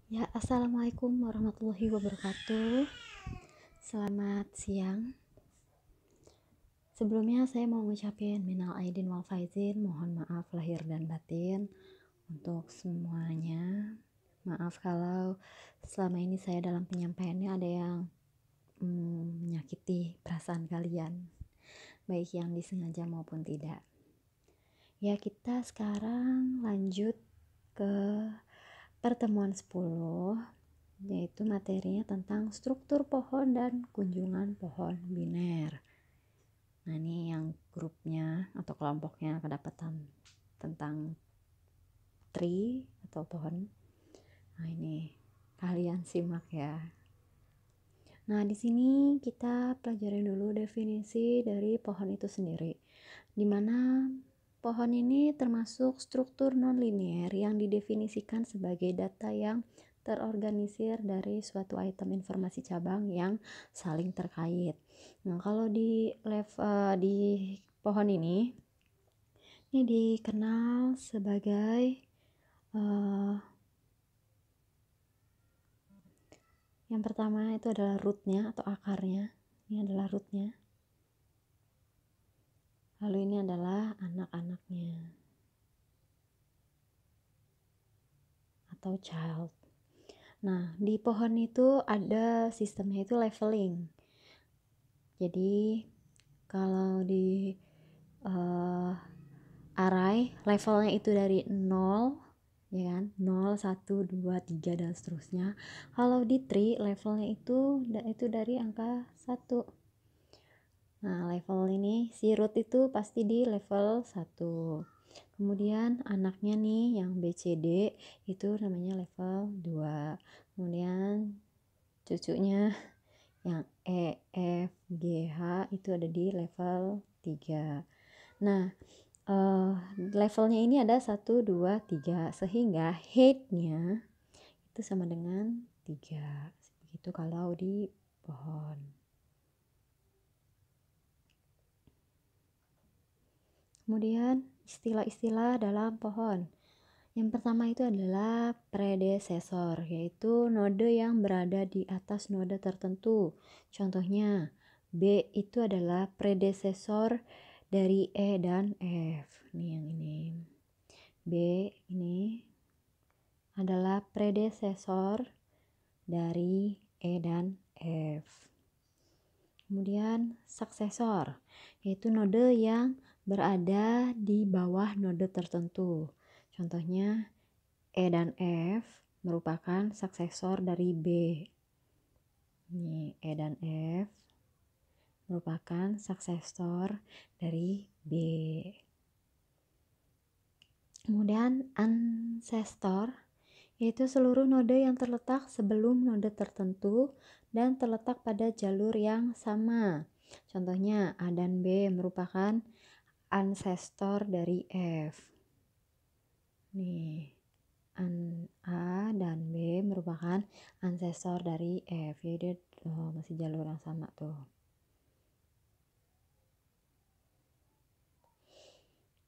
Ya, assalamualaikum warahmatullahi wabarakatuh. Selamat siang. Sebelumnya saya mau ngucapin minal aidin wal faizin, mohon maaf lahir dan batin untuk semuanya. Maaf kalau selama ini saya dalam penyampaiannya ada yang menyakiti perasaan kalian, baik yang disengaja maupun tidak. Ya, kita sekarang lanjut ke pertemuan 10, yaitu materinya tentang struktur pohon dan kunjungan pohon biner. Nah, ini yang grupnya atau kelompoknya kedapatan tentang tree atau pohon. Nah, ini kalian simak ya. Nah, di sini kita pelajarin dulu definisi dari pohon itu sendiri, dimana pohon ini termasuk struktur non-linear yang didefinisikan sebagai data yang terorganisir dari suatu item informasi cabang yang saling terkait. Nah, kalau di pohon ini dikenal sebagai yang pertama itu adalah rootnya atau akarnya. Ini adalah rootnya. Lalu ini adalah anak-anaknya atau child. Nah, di pohon itu ada sistemnya itu leveling. Jadi kalau di array levelnya itu dari 0, ya kan? 0, 1, 2, 3 dan seterusnya. Kalau di tree levelnya itu dari angka 1. Nah, level ini si root itu pasti di level 1. Kemudian anaknya nih yang BCD itu namanya level 2. Kemudian cucunya yang E, F, G, H itu ada di level 3. Nah, levelnya ini ada 1, 2, 3 sehingga height-nya itu sama dengan 3. Begitu kalau di pohon. Kemudian istilah-istilah dalam pohon. Yang pertama itu adalah predesesor, yaitu node yang berada di atas node tertentu. Contohnya, B itu adalah predesesor dari E dan F. Nih yang ini. B ini adalah predesesor dari E dan F. Kemudian suksesor, yaitu node yang berada di bawah node tertentu. Contohnya E dan F merupakan suksesor dari B. Ini E dan F merupakan suksesor dari B. Kemudian ancestor, yaitu seluruh node yang terletak sebelum node tertentu dan terletak pada jalur yang sama. Contohnya A dan B merupakan ancestor dari F. Nih, A dan B merupakan ancestor dari F. Jadi masih jalur yang sama tuh.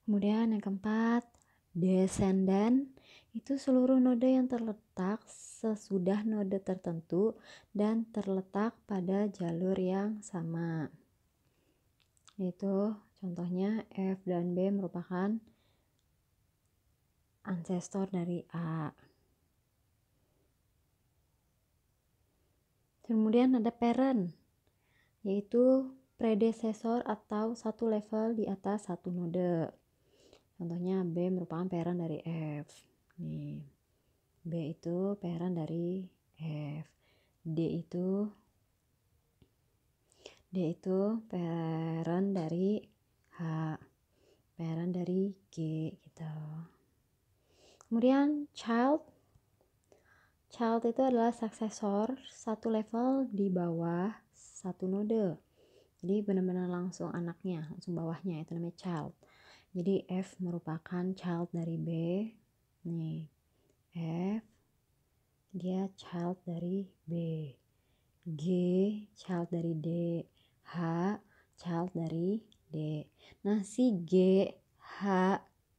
Kemudian yang keempat, descendant, itu seluruh node yang terletak sesudah node tertentu dan terletak pada jalur yang sama. Yaitu contohnya F dan B merupakan ancestor dari A. Kemudian ada parent, yaitu predecessor atau satu level di atas satu node. Contohnya B merupakan parent dari F. Nih, B itu parent dari F. D itu parent dari H. Parent dari G gitu. Kemudian child itu adalah suksesor satu level di bawah satu node. Jadi benar-benar langsung anaknya, langsung bawahnya, itu namanya child. Jadi F merupakan child dari B. Nih, F dia child dari B. G child dari D. H child dari D. Nah, si G, H,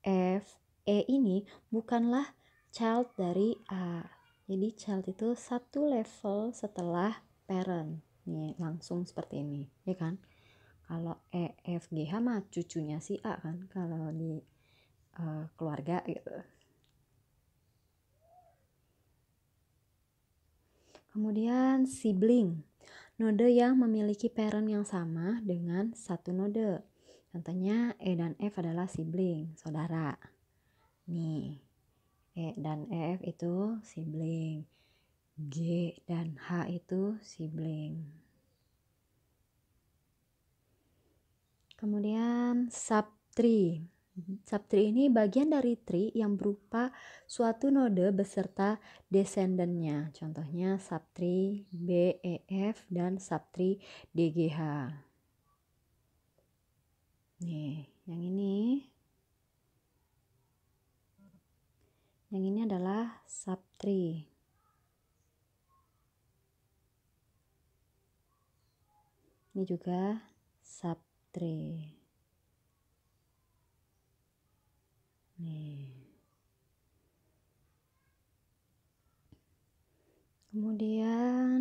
F, E ini bukanlah child dari A. Jadi child itu satu level setelah parent. Nih, langsung seperti ini, ya kan? Kalau E, F, G, H mah cucunya si A kan, kalau di keluarga gitu. Kemudian sibling, node yang memiliki parent yang sama dengan satu node. Contohnya E dan F adalah sibling, saudara. Nih, E dan F itu sibling. G dan H itu sibling. Kemudian subtree. Subtree ini bagian dari tree yang berupa suatu node beserta descendannya. Contohnya subtree B, E, F dan subtree D, G, H. Nih, yang ini. Yang ini adalah subtree. Ini juga subtree. Nih. Kemudian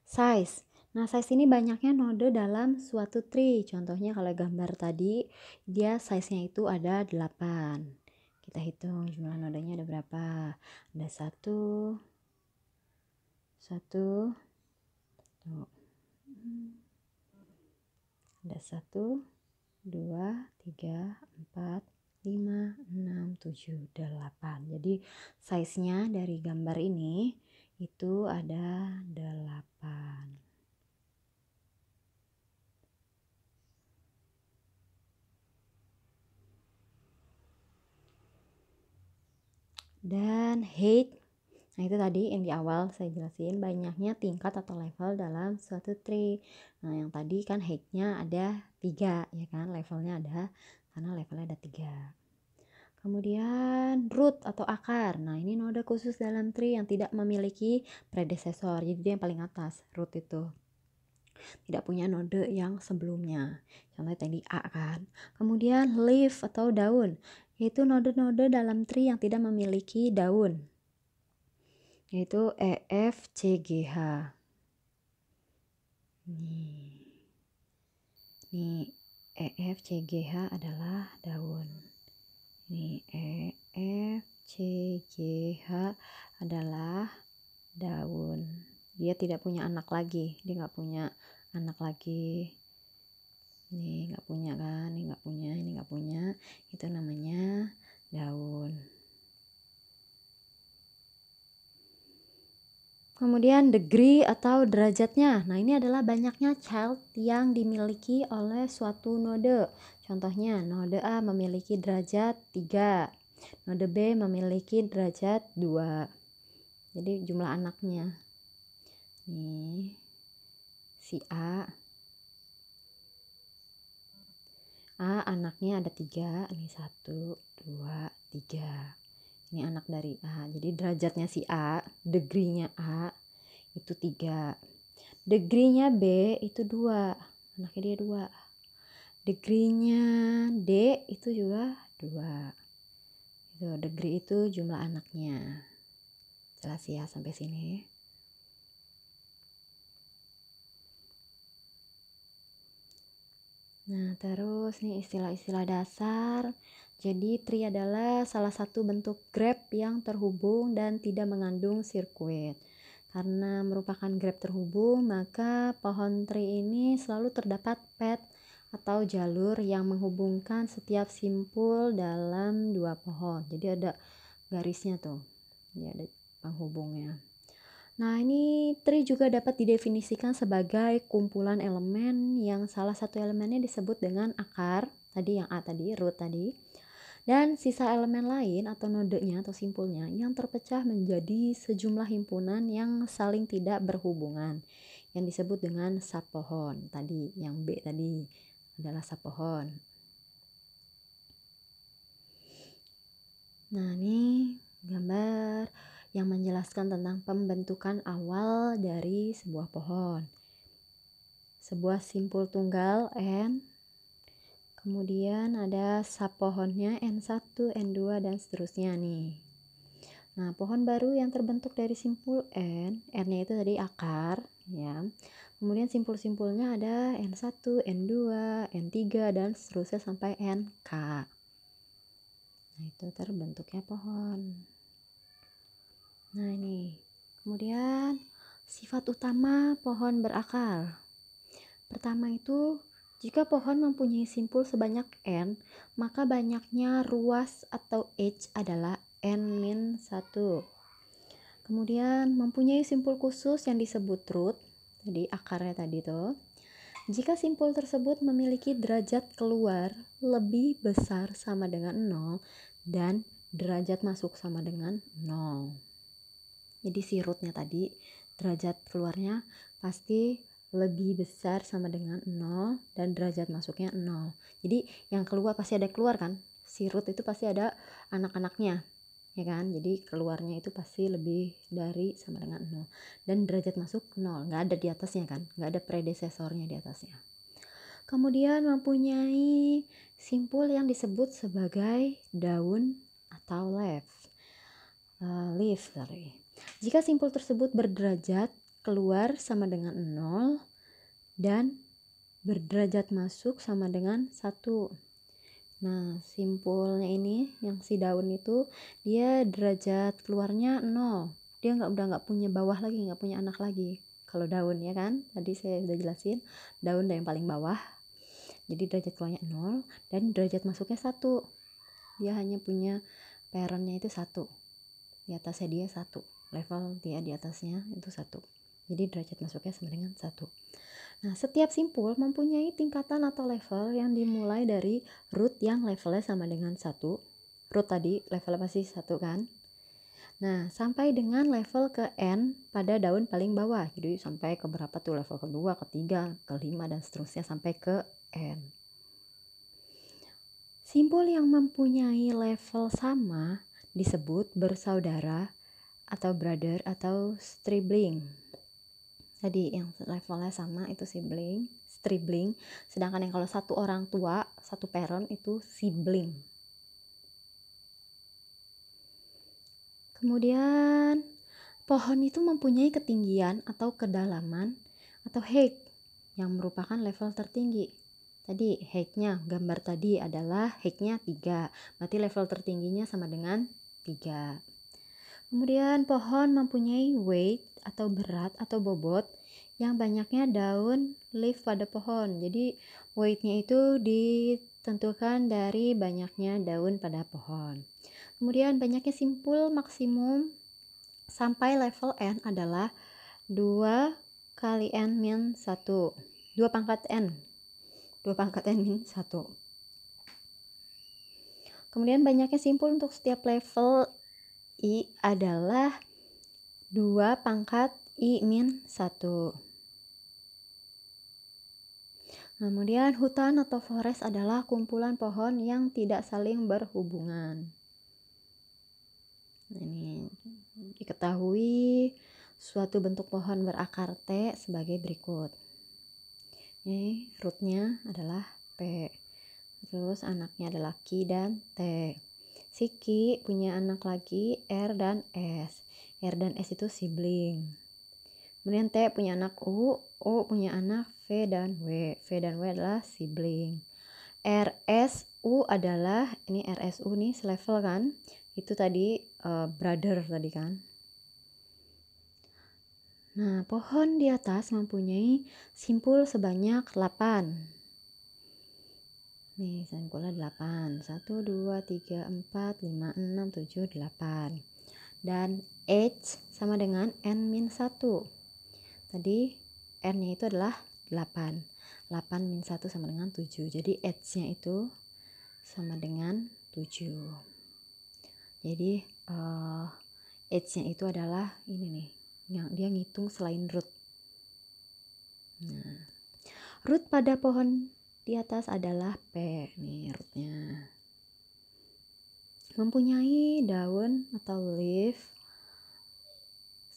size. Nah, size ini banyaknya node dalam suatu tree. Contohnya kalau gambar tadi, dia size-nya itu ada 8. Kita hitung jumlah nodenya ada berapa. Ada 1, 1, tuh. Ada 1, 2, 3, 4, 5, 6, 7, 8. Jadi size-nya dari gambar ini itu ada 8. Dan height, nah itu tadi yang di awal saya jelasin, banyaknya tingkat atau level dalam suatu tree. Nah yang tadi kan height-nya ada 3 ya kan, levelnya ada karena levelnya ada 3. Kemudian root atau akar. Nah ini node khusus dalam tree yang tidak memiliki predecessor. Jadi dia yang paling atas, root itu. Tidak punya node yang sebelumnya. Contohnya tadi A kan. Kemudian leaf atau daun. Yaitu node-node dalam tree yang tidak memiliki daun. Yaitu E, F, C, G, H. Nih E, F, C, G, H adalah daun. Nih E, F, C, G, H adalah daun. Dia tidak punya anak lagi. Dia nggak punya anak lagi. Nih nggak punya kan, ini nggak punya, ini nggak punya. Itu namanya daun. Kemudian degree atau derajatnya. Nah ini adalah banyaknya child yang dimiliki oleh suatu node. Contohnya node A memiliki derajat 3. Node B memiliki derajat 2. Jadi jumlah anaknya. Nih si A anaknya ada 3. Ini 1, 2, 3. Ini anak dari A. Jadi derajatnya si A, degree-nya A itu 3. Degree-nya B itu 2. Anaknya dia 2. Degree-nya D itu juga 2. Itu degree itu jumlah anaknya. Jelas ya sampai sini. Nah, terus nih istilah-istilah dasar. Jadi tree adalah salah satu bentuk graph yang terhubung dan tidak mengandung sirkuit. Karena merupakan graph terhubung, maka pohon tree ini selalu terdapat path atau jalur yang menghubungkan setiap simpul dalam dua pohon. Jadi ada garisnya tuh. Ini ada penghubungnya. Nah, ini tree juga dapat didefinisikan sebagai kumpulan elemen yang salah satu elemennya disebut dengan akar, tadi yang A tadi, root tadi, dan sisa elemen lain atau nodenya atau simpulnya yang terpecah menjadi sejumlah himpunan yang saling tidak berhubungan, yang disebut dengan subpohon. Tadi yang B tadi adalah subpohon. Nah, ini gambar yang menjelaskan tentang pembentukan awal dari sebuah pohon. Sebuah simpul tunggal N, kemudian ada subpohonnya N1, N2, dan seterusnya nih. Nah, pohon baru yang terbentuk dari simpul N-nya itu tadi akar, ya. Kemudian simpul-simpulnya ada N1, N2, N3, dan seterusnya sampai NK. Nah, itu terbentuknya pohon. Nah, ini. Kemudian sifat utama pohon berakar. Pertama itu, jika pohon mempunyai simpul sebanyak N, maka banyaknya ruas atau H adalah N-1. Kemudian mempunyai simpul khusus yang disebut root, jadi akarnya tadi tuh. Jika simpul tersebut memiliki derajat keluar lebih besar sama dengan 0 dan derajat masuk sama dengan 0. Jadi si rootnya tadi, derajat keluarnya pasti lebih besar sama dengan 0 dan derajat masuknya 0. Jadi yang keluar pasti ada keluar kan? Si root itu pasti ada anak-anaknya, ya kan? Jadi keluarnya itu pasti lebih dari sama dengan 0. Dan derajat masuk 0, nggak ada di atasnya kan? Nggak ada predesesornya di atasnya. Kemudian mempunyai simpul yang disebut sebagai daun atau leaf. Jika simpul tersebut berderajat keluar sama dengan 0 dan berderajat masuk sama dengan 1. Nah, simpulnya ini yang si daun itu dia derajat keluarnya 0. Dia udah nggak punya bawah lagi, nggak punya anak lagi. Kalau daun ya kan, tadi saya udah jelasin, daun yang paling bawah. Jadi derajat keluarnya 0 dan derajat masuknya 1. Dia hanya punya parentnya itu 1. Di atasnya dia 1. Level dia di atasnya itu 1. Jadi derajat masuknya sama dengan 1. Nah, setiap simpul mempunyai tingkatan atau level yang dimulai dari root yang levelnya sama dengan 1. Root tadi levelnya pasti 1 kan. Nah, sampai dengan level ke N pada daun paling bawah. Jadi sampai ke berapa tuh, level kedua, ketiga, kelima, dan seterusnya sampai ke N. Simpul yang mempunyai level sama disebut bersaudara atau brother atau sibling. Tadi yang levelnya sama itu sibling. Sedangkan yang kalau satu orang tua, satu parent itu sibling. Kemudian pohon itu mempunyai ketinggian atau kedalaman atau height yang merupakan level tertinggi. Tadi height-nya, gambar tadi adalah height-nya 3, berarti level tertingginya sama dengan 3. Kemudian pohon mempunyai weight atau berat atau bobot yang banyaknya daun leaf pada pohon. Jadi weight-nya itu ditentukan dari banyaknya daun pada pohon. Kemudian banyaknya simpul maksimum sampai level N adalah 2 kali N-1. 2 pangkat N. 2 pangkat N-1. Kemudian banyaknya simpul untuk setiap level I adalah 2 pangkat I-1. Kemudian hutan atau forest adalah kumpulan pohon yang tidak saling berhubungan. Ini diketahui suatu bentuk pohon berakar T sebagai berikut. Ini rootnya adalah P. Terus anaknya adalah Q dan T. Si Q punya anak lagi R dan S. R dan S itu sibling. Kemudian T punya anak U punya anak V dan W. V dan W adalah sibling. RSU adalah, ini RSU nih selevel kan, itu tadi brother tadi kan. Nah, pohon di atas mempunyai simpul sebanyak 8. Nih, simpulnya 8. 1, 2, 3, 4, 5, 6, 7, 8. Dan H sama dengan N-1. Tadi N-nya itu adalah 8. 8 min 1 sama dengan 7. Jadi H-nya itu sama dengan 7. Jadi H-nya itu adalah ini nih, yang dia ngitung selain root. Nah, root pada pohon di atas adalah P. Nih rootnya. Mempunyai daun atau leaf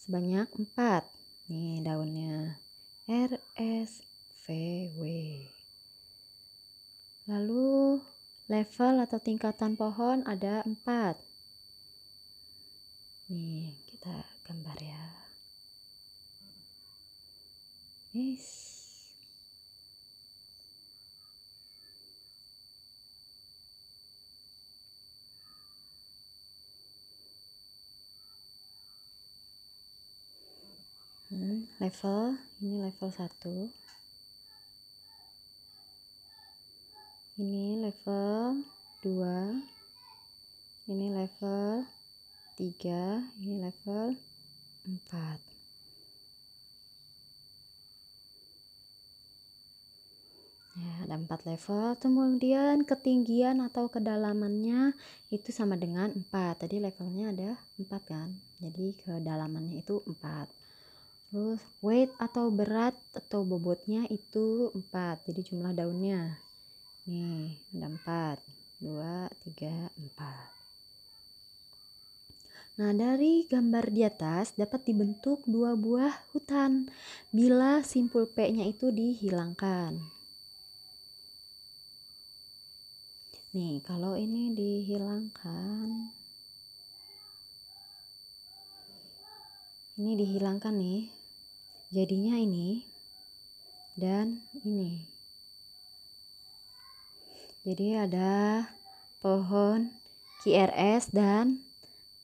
sebanyak 4. Nih daunnya. R, S, V, W. Lalu level atau tingkatan pohon ada 4. Nih, kita gambar ya. Yes. Level, ini level 1. Ini level 2. Ini level 3. Ini level 4. Ya, ada 4 level. Kemudian ketinggian atau kedalamannya itu sama dengan 4. Tadi levelnya ada 4 kan. Jadi kedalamannya itu 4. Terus weight atau berat atau bobotnya itu 4. Jadi jumlah daunnya. Nih, ada 4. 2, 3, 4. Nah, dari gambar di atas dapat dibentuk 2 buah hutan bila simpul P-nya itu dihilangkan. Nih, kalau ini dihilangkan. Ini dihilangkan nih. Jadinya ini dan ini. Jadi ada pohon QRS dan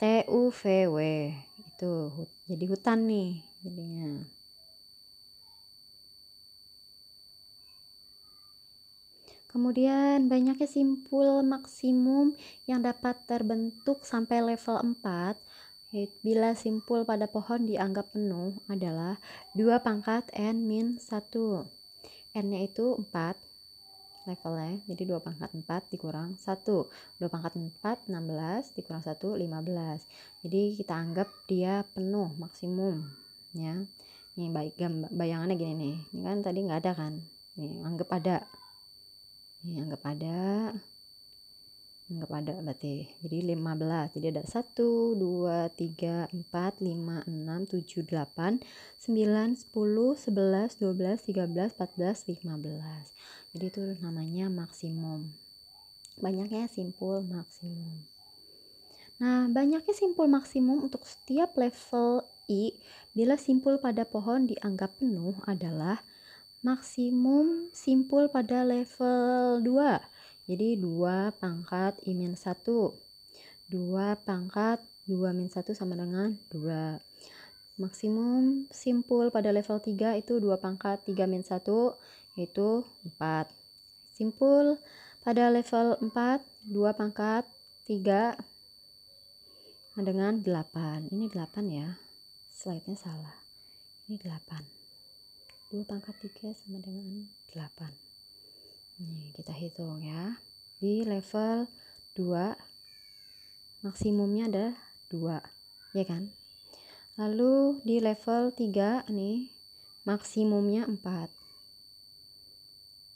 TUVW. Itu jadi hutan nih jadinya. Kemudian banyaknya simpul maksimum yang dapat terbentuk sampai level 4 bila simpul pada pohon dianggap penuh adalah 2 pangkat N-1. N-nya itu 4 levelnya, jadi 2 pangkat 4 dikurang 1. 2 pangkat 4, 16, dikurang 1, 15. Jadi kita anggap dia penuh maksimum ya. Nih bayangannya gini nih. Ini kan tadi nggak ada kan. Nih anggap ada. Nih anggap ada berarti. Jadi 15. Jadi ada 1, 2, 3, 4, 5, 6, 7, 8, 9, 10, 11, 12, 13, 14, 15. Jadi itu namanya maksimum. Banyaknya simpul maksimum. Nah, banyaknya simpul maksimum untuk setiap level I bila simpul pada pohon dianggap penuh adalah maksimum simpul pada level 2. Jadi 2 pangkat I-1. 2 pangkat 2-1 sama dengan 2. Maksimum simpul pada level 3 itu 2 pangkat 3-1 yaitu 4. Simpul pada level 4 2 pangkat 3 dengan 8. Ini 8 ya. Slide-nya salah. Ini 8. 2 pangkat 3 sama dengan 8. Nih, kita hitung ya. Di level 2 maksimumnya ada 2, ya kan? Lalu di level 3 nih maksimumnya 4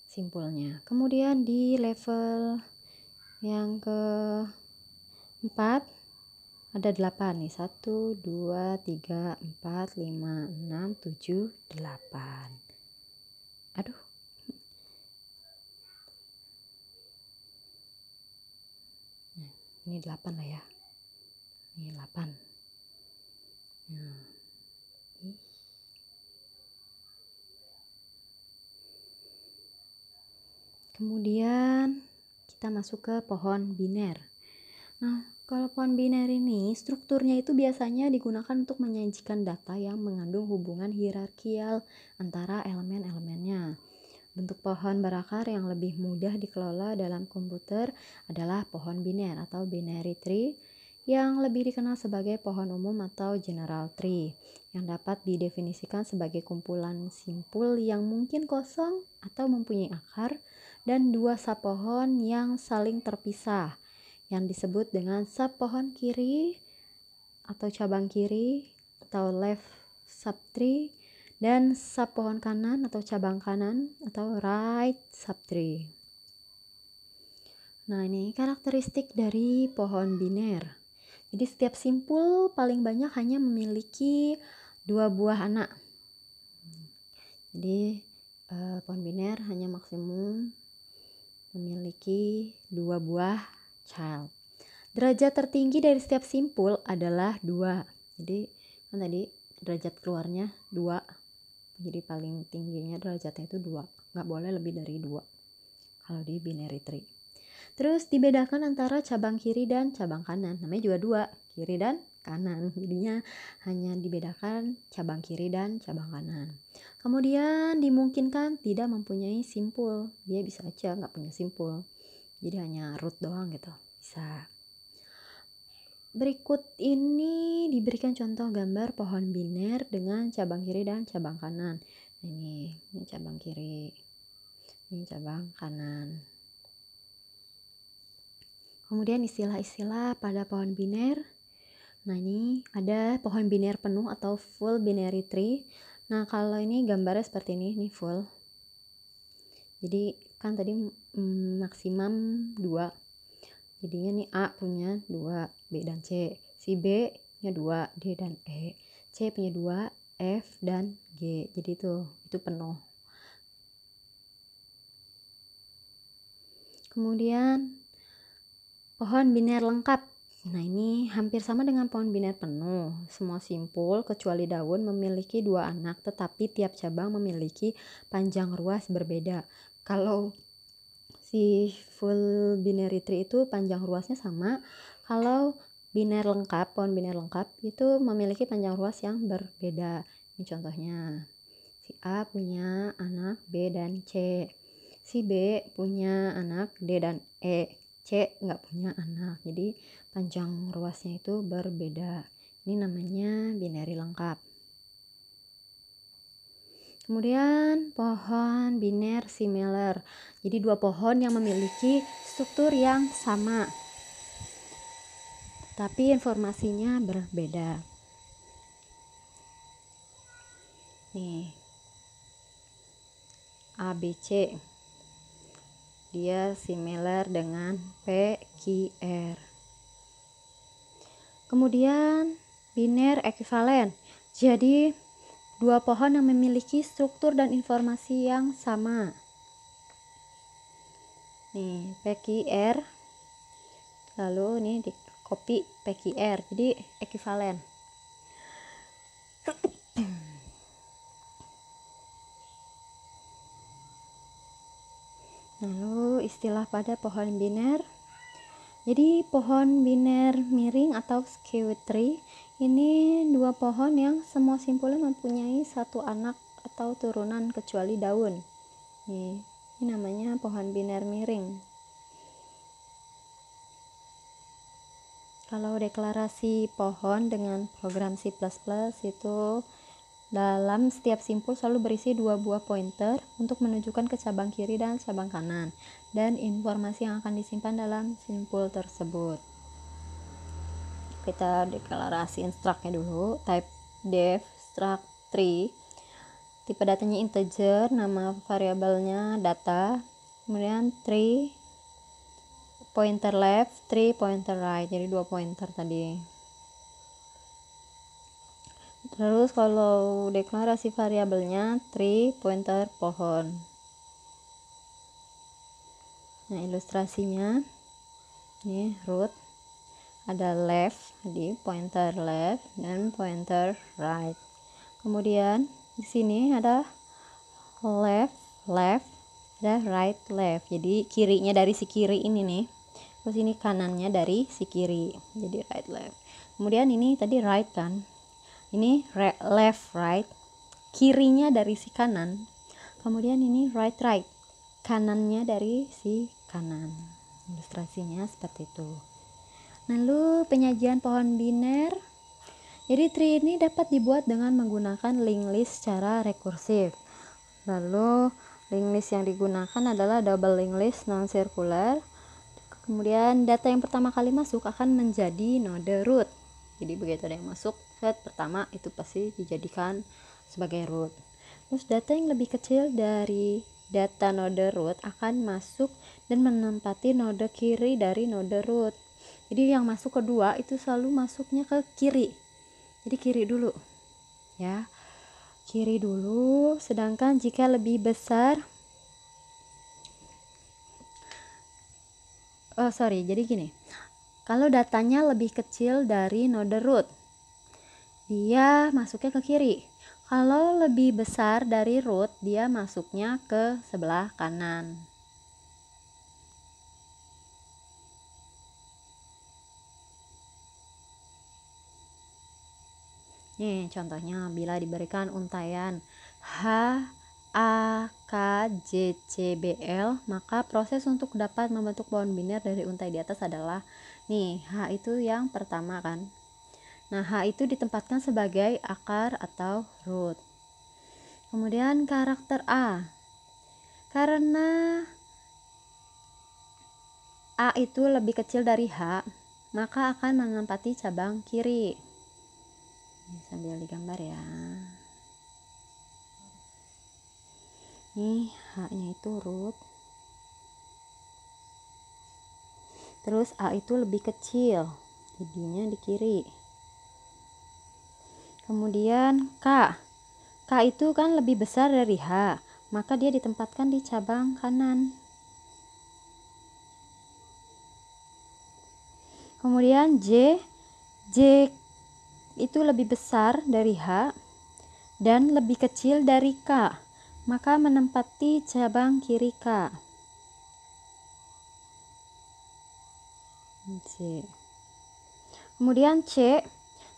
simpulnya. Kemudian di level yang ke-4 ada 8 nih. 1, 2, 3, 4, 5, 6, 7, 8. Aduh. Ini 8 lah ya. Ini 8. Nah. Kemudian kita masuk ke pohon biner. Nah, kalau pohon biner ini strukturnya itu biasanya digunakan untuk menyajikan data yang mengandung hubungan hierarkial antara elemen-elemennya. Bentuk pohon berakar yang lebih mudah dikelola dalam komputer adalah pohon biner atau binary tree yang lebih dikenal sebagai pohon umum atau general tree yang dapat didefinisikan sebagai kumpulan simpul yang mungkin kosong atau mempunyai akar dan 2 subpohon yang saling terpisah yang disebut dengan subpohon kiri atau cabang kiri atau left subtree dan subpohon kanan atau cabang kanan atau right subtree. Nah, ini karakteristik dari pohon biner. Jadi setiap simpul paling banyak hanya memiliki 2 buah anak. Jadi pohon biner hanya maksimum memiliki 2 buah child. Derajat tertinggi dari setiap simpul adalah 2. Jadi kan tadi derajat keluarnya 2. Jadi paling tingginya derajatnya itu 2. Nggak boleh lebih dari 2 kalau di binary tree. Terus dibedakan antara cabang kiri dan cabang kanan. Namanya juga 2, kiri dan kanan. Jadinya hanya dibedakan cabang kiri dan cabang kanan. Kemudian dimungkinkan tidak mempunyai simpul. Dia bisa aja nggak punya simpul. Jadi hanya root doang gitu. Bisa. Berikut ini diberikan contoh gambar pohon biner dengan cabang kiri dan cabang kanan. Ini cabang kiri, ini cabang kanan. Kemudian istilah-istilah pada pohon biner. Nah, ini ada pohon biner penuh atau full binary tree. Nah, kalau ini gambarnya seperti ini full. Jadi kan tadi maksimum 2. Jadinya nih A punya 2, B dan C. Si B punya 2, D dan E. C punya 2, F dan G. Jadi itu penuh. Kemudian pohon biner lengkap. Nah, ini hampir sama dengan pohon biner penuh. Semua simpul kecuali daun memiliki 2 anak, tetapi tiap cabang memiliki panjang ruas berbeda. Kalau si full binary tree itu panjang ruasnya sama. Kalau biner lengkap, pohon biner lengkap itu memiliki panjang ruas yang berbeda. Ini contohnya. Si A punya anak B dan C. Si B punya anak D dan E. C nggak punya anak. Jadi panjang ruasnya itu berbeda. Ini namanya binary lengkap. Kemudian pohon biner similar. Jadi 2 pohon yang memiliki struktur yang sama, tapi informasinya berbeda. Nih, ABC. Dia similar dengan PQR. Kemudian biner ekuivalen. Jadi 2 pohon yang memiliki struktur dan informasi yang sama. Nih, PQR. Lalu ini di copy PQR. Jadi ekuivalen. Lalu istilah pada pohon biner. Jadi pohon biner miring atau skewed tree ini 2 pohon yang semua simpulnya mempunyai 1 anak atau turunan kecuali daun. Ini namanya pohon biner miring. Kalau deklarasi pohon dengan program C++ itu dalam setiap simpul selalu berisi 2 buah pointer untuk menunjukkan ke cabang kiri dan cabang kanan dan informasi yang akan disimpan dalam simpul tersebut. Kita deklarasi instruct-nya dulu. Type def struct tree. Tipe datanya integer, nama variabelnya data. Kemudian tree pointer left, tree pointer right. Jadi 2 pointer tadi. Terus kalau deklarasi variabelnya tree pointer pohon. Nah, ilustrasinya ini root, ada left, di pointer left dan pointer right. Kemudian di sini ada left, ada right, left. Jadi kirinya dari si kiri ini nih. Terus ini kanannya dari si kiri. Jadi right, left. Kemudian ini tadi right kan. Ini left, right. Kirinya dari si kanan. Kemudian ini right, right. Kanannya dari si kanan. Ilustrasinya seperti itu. Lalu penyajian pohon biner. Jadi tree ini dapat dibuat dengan menggunakan linked list secara rekursif. Lalu linked list yang digunakan adalah double linked list non-circular. Kemudian data yang pertama kali masuk akan menjadi node root. Jadi begitu ada yang masuk, set pertama itu pasti dijadikan sebagai root. Terus data yang lebih kecil dari data node root akan masuk dan menempati node kiri dari node root. Jadi yang masuk kedua itu selalu masuknya ke kiri. Jadi kiri dulu. Ya. Kiri dulu, sedangkan jika lebih besar jadi gini. Kalau datanya lebih kecil dari node root, dia masuknya ke kiri. Kalau lebih besar dari root, dia masuknya ke sebelah kanan. Nih contohnya, bila diberikan untaian H, A, K, J, C, B, L, maka proses untuk dapat membentuk pohon biner dari untai di atas adalah, nih H itu yang pertama kan. Nah, H itu ditempatkan sebagai akar atau root. Kemudian karakter A. Karena A itu lebih kecil dari H, maka akan menempati cabang kiri. Ini sambil digambar ya. Nih, H-nya itu root. Terus A itu lebih kecil, jadinya di kiri. Kemudian K. K itu kan lebih besar dari H, maka dia ditempatkan di cabang kanan. Kemudian J. J itu lebih besar dari H dan lebih kecil dari K, maka menempati cabang kiri K. C. Kemudian C.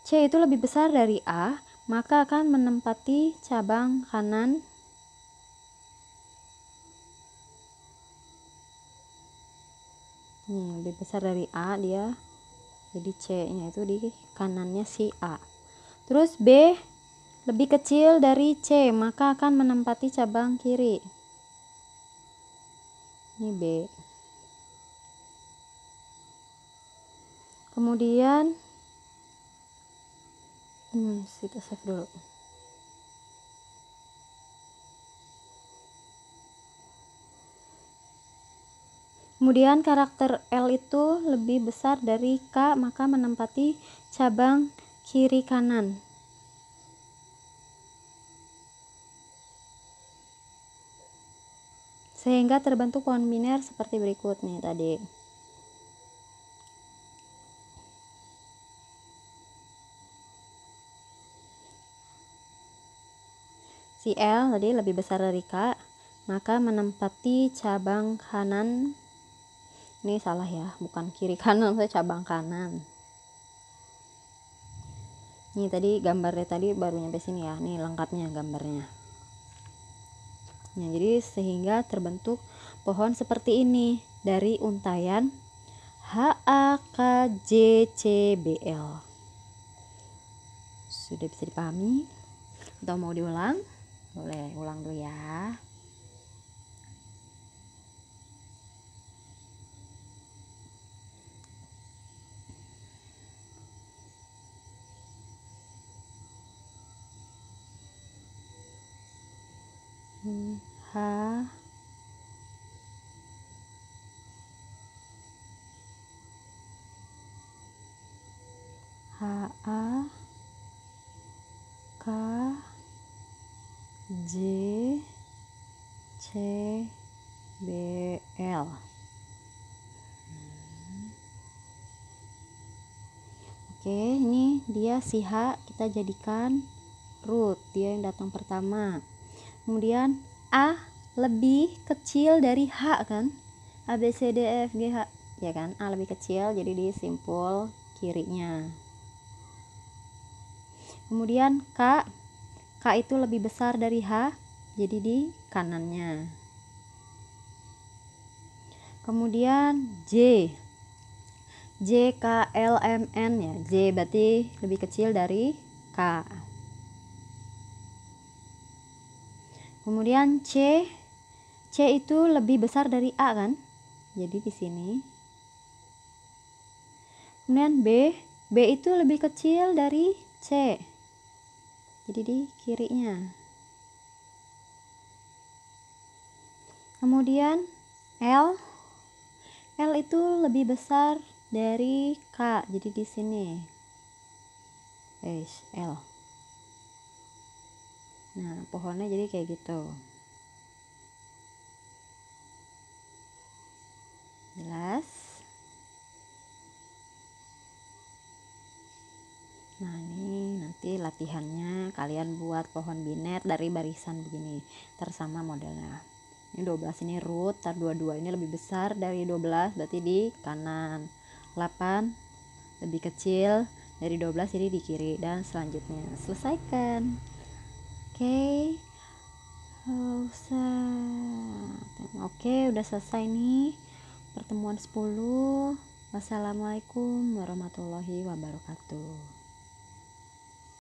C itu lebih besar dari A, maka akan menempati cabang kanan. Nih, lebih besar dari A dia, jadi C-nya itu di kanannya si A. Terus B lebih kecil dari C, maka akan menempati cabang kiri. Ini B. Kemudian kita save dulu. Kemudian karakter L itu lebih besar dari K, maka menempati cabang kiri kanan. Sehingga terbentuk pohon biner seperti berikut nih tadi. Si L tadi lebih besar dari K, maka menempati cabang kanan. Ini salah ya, bukan kiri kanan, saya cabang kanan. Ini tadi gambarnya tadi baru nyampe sini ya, nih lengkapnya gambarnya. Nah, jadi sehingga terbentuk pohon seperti ini dari untaian H, A, K, J, C, B, L. Sudah bisa dipahami? Atau mau diulang? Boleh, ulang dulu ya. H, A, K, J, C, B, L. Oke, ini dia si H, kita jadikan root, dia yang datang pertama. Kemudian A lebih kecil dari H kan, A, B, C, D, E, F, G, H, ya kan, A lebih kecil, jadi di simpul kirinya. Kemudian K itu lebih besar dari H, jadi di kanannya. Kemudian J, K, L, M, N ya, J berarti lebih kecil dari K. Kemudian C itu lebih besar dari A kan, jadi di sini. Kemudian B itu lebih kecil dari C, jadi di kirinya. Kemudian L itu lebih besar dari K, jadi di sini. L. Nah, pohonnya jadi kayak gitu. Jelas? Nanti latihannya kalian buat pohon binet dari barisan begini, tersama modelnya. Ini 12 ini root, tar 22 ini lebih besar dari 12, berarti di kanan. 8 lebih kecil dari 12, jadi di kiri, dan selanjutnya selesaikan. Oke. Oke, udah selesai nih pertemuan 10. Wassalamualaikum warahmatullahi wabarakatuh.